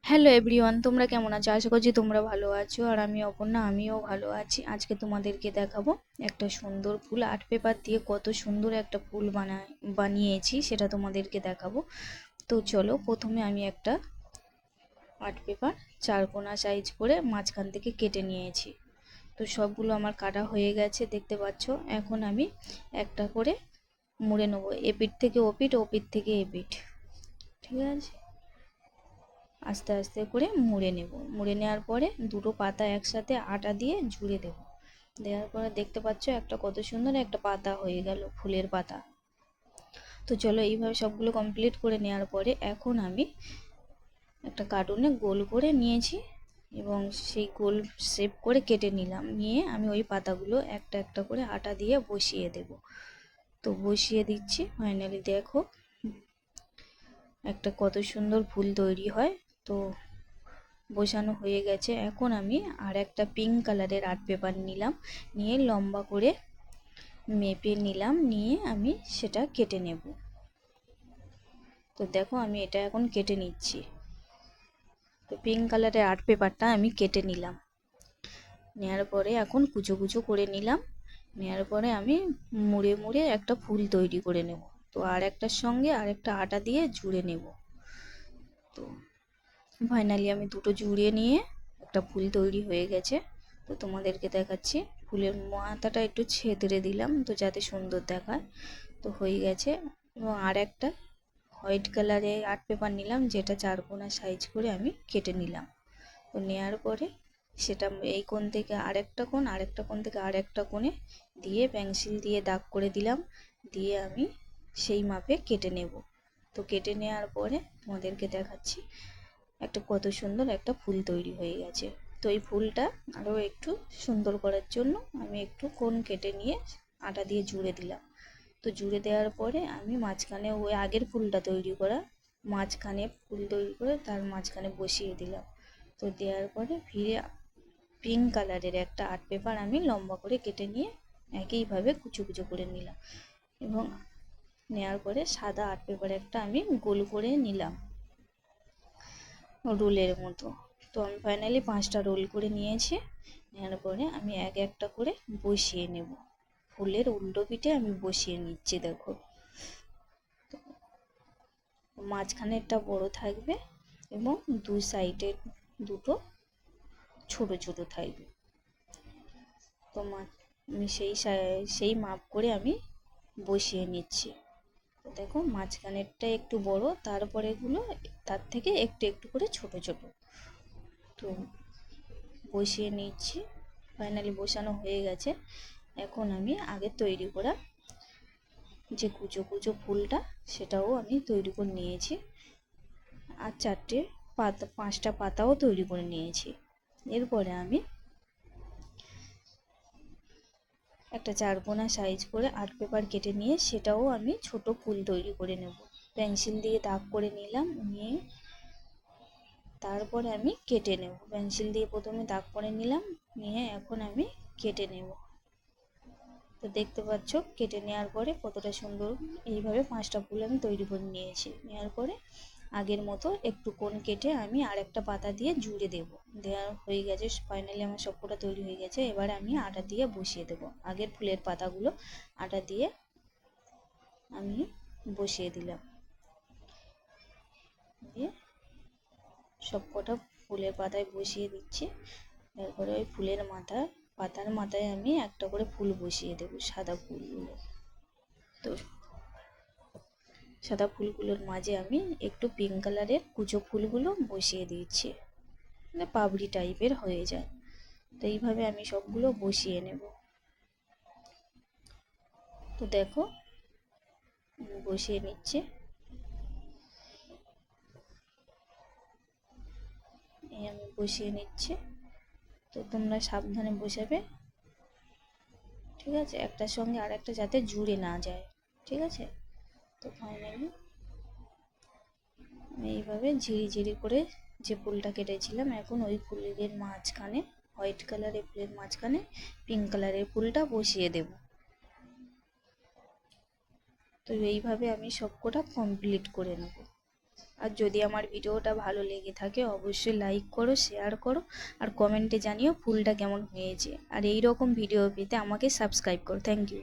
Hello everyone, তোমরা কেমন আছো? আশা করছি তোমরা ভালো আছো। আর আমি অপর্ণা, আমিও ভালো আছি। আজকে তোমাদেরকে দেখাবো একটা সুন্দর ফুল আর্ট পেপার দিয়ে কত সুন্দর একটা ফুল বানিয়েছি, সেটা তোমাদেরকে দেখাবো। তো চলো, প্রথমে আমি একটা আর্ট পেপার চারকোনা সাইজ করে মাঝখান থেকে কেটে নিয়েছি। তো সবগুলো আমার কাটা হয়ে গেছে, দেখতে পাচ্ছ। এখন আমি একটা করে মুড়ে নেবো, এপিঠ থেকে ওপিঠ, ওপিঠ থেকে এপিঠ। ঠিক আছে, আস্তে আস্তে করে মুড়ে নেব। মুড়ে নেওয়ার পরে দুটো পাতা একসাথে আটা দিয়ে জুড়ে দেব। দেওয়ার পরে দেখতে পাচ্ছ একটা কত সুন্দর একটা পাতা হয়ে গেল, ফুলের পাতা। তো চলো, এইভাবে সবগুলো কমপ্লিট করে নেওয়ার পরে এখন আমি একটা কার্টুনে গোল করে নিয়েছি এবং সেই গোল শেপ করে কেটে নিলাম। নিয়ে আমি ওই পাতাগুলো একটা একটা করে আটা দিয়ে বসিয়ে দেব। তো বসিয়ে দিচ্ছি। ফাইনালি দেখো একটা কত সুন্দর ফুল তৈরি হয়। তো বসানো হয়ে গেছে। এখন আমি আর একটা পিঙ্ক কালারের আর্ট পেপার নিলাম, নিয়ে লম্বা করে মেপে নিলাম, নিয়ে আমি সেটা কেটে নেব। তো দেখো আমি এটা এখন কেটে নিচ্ছি। তো পিঙ্ক কালারের আর্ট পেপারটা আমি কেটে নিলাম। নেওয়ার পরে এখন কুচো কুচো করে নিলাম। নেওয়ার পরে আমি মুড়ে মুড়ে একটা ফুল তৈরি করে নেব। তো আর একটার সঙ্গে আর একটা আটা দিয়ে জুড়ে নেব। তো ফাইনালি আমি দুটো জুড়ে নিয়ে একটা ফুল তৈরি হয়ে গেছে। তো তোমাদেরকে দেখাচ্ছি। ফুলের মাথাটা একটু ছেদরে দিলাম তো যাতে সুন্দর দেখায়। তো হয়ে গেছে। এবং আর একটা হোয়াইট কালারে আর্ট পেপার নিলাম, যেটা চারকোনা সাইজ করে আমি কেটে নিলাম। তো নেওয়ার পরে সেটা এই কোণ থেকে আরেকটা কোণ, আরেকটা কোণ থেকে আরেকটা কোণে দিয়ে পেন্সিল দিয়ে দাগ করে দিলাম। দিয়ে আমি সেই মাপে কেটে নেব। তো কেটে নেওয়ার পরে তোমাদেরকে দেখাচ্ছি একটা কত সুন্দর একটা ফুল তৈরি হয়ে গেছে। তো এই ফুলটা আরও একটু সুন্দর করার জন্য আমি একটু কোণ কেটে নিয়ে আটা দিয়ে জুড়ে দিলাম। তো জুড়ে দেওয়ার পরে আমি মাঝখানে ওই আগের ফুলটা তৈরি করা মাঝখানে ফুল তৈরি করে তার মাঝখানে বসিয়ে দিলাম। তো দেওয়ার পরে ফিরে পিঙ্ক কালারের একটা আর্ট পেপার আমি লম্বা করে কেটে নিয়ে একইভাবে কুচো কুচো করে নিলাম। এবং নেওয়ার পরে সাদা আর্ট পেপার একটা আমি গোল করে নিলাম রোলের মতো। তো আমি ফাইনালি 5টা রোল করে নিয়েছি। নেওয়ার পরে আমি এক একটা করে বসিয়ে নেব। ফুলের উল্টো পিঠে আমি বসিয়ে নিচ্ছি, দেখো। মাঝখানেরটা বড় থাকবে এবং দুই সাইডে দুটো ছোট ছোট থাকবে। তো আমি সেই মাপ করে আমি বসিয়ে নিচ্ছি। তো দেখো মাঝখানেরটা একটু বড়, তারপরে এগুলো তার থেকে একটু একটু করে ছোট ছোট। তো বসিয়ে নিচ্ছি। ফাইনালি বসানো হয়ে গেছে। এখন আমি আগে তৈরি করা যে কুচো কুচো ফুলটা সেটাও আমি তৈরি করে নিয়েছি। আর 5টা পাতাও তৈরি করে নিয়েছি। এরপরে আমি একটা চারকোনা সাইজ করে আর্ট পেপার কেটে নিয়ে সেটাও আমি ছোট ফুল তৈরি করে নেব। পেন্সিল দিয়ে দাগ করে নিলাম, নিয়ে তারপরে আমি কেটে নেব। পেন্সিল দিয়ে প্রথমে দাগ করে নিলাম, নিয়ে এখন আমি কেটে নেব। তো দেখতে পাচ্ছ কেটে নেওয়ার পরে কতটা সুন্দর। এইভাবে 5টা ফুল আমি তৈরি করে নিয়েছি। নেওয়ার পরে আগের মতো একটু কোণ কেটে আমি আরেকটা পাতা দিয়ে জুড়ে দেব। দেওয়া হয়ে গেছে। ফাইনালি আমার সবকটা তৈরি হয়ে গেছে। এবার আমি আটা দিয়ে বসিয়ে দেব। আগের ফুলের পাতাগুলো আটা দিয়ে আমি বসিয়ে দিলাম। দিয়ে সবকটা ফুলের পাতায় বসিয়ে দিচ্ছি। তারপরে ওই পাতার মাথায় আমি একটা করে ফুল বসিয়ে দেবো, সাদা ফুলগুলো। তো সাদা ফুলগুলোর মাঝে আমি একটু পিঙ্ক কালারের কুচো ফুলগুলো বসিয়ে দিচ্ছি, মানে পাপড়ি টাইপের হয়ে যায়। তো এইভাবে আমি সবগুলো বসিয়ে নেব। তো দেখো বসিয়ে নিচ্ছে। এই আমি বসিয়ে নিচ্ছি। তো তোমরা সাবধানে বসাবে, ঠিক আছে, একটার সঙ্গে আর একটা যাতে জুড়ে না যায়, ঠিক আছে। তো ফাইনালি আমি এইভাবে ঝিরি ঝিরি করে যে ফুলটা কেটেছিলাম, এখন ওই ফুলের মাঝখানে হোয়াইট কালারের ফুলের মাঝখানে পিঙ্ক কালারের ফুলটা বসিয়ে দেব। তো এইভাবে আমি সবকটা কমপ্লিট করে নেব। আর যদি আমার ভিডিওটা ভালো লেগে থাকে অবশ্যই লাইক করো, শেয়ার করো, আর কমেন্টে জানিও ফুলটা কেমন হয়েছে। আর এই রকম ভিডিও পেতে আমাকে সাবস্ক্রাইব করো। Thank you.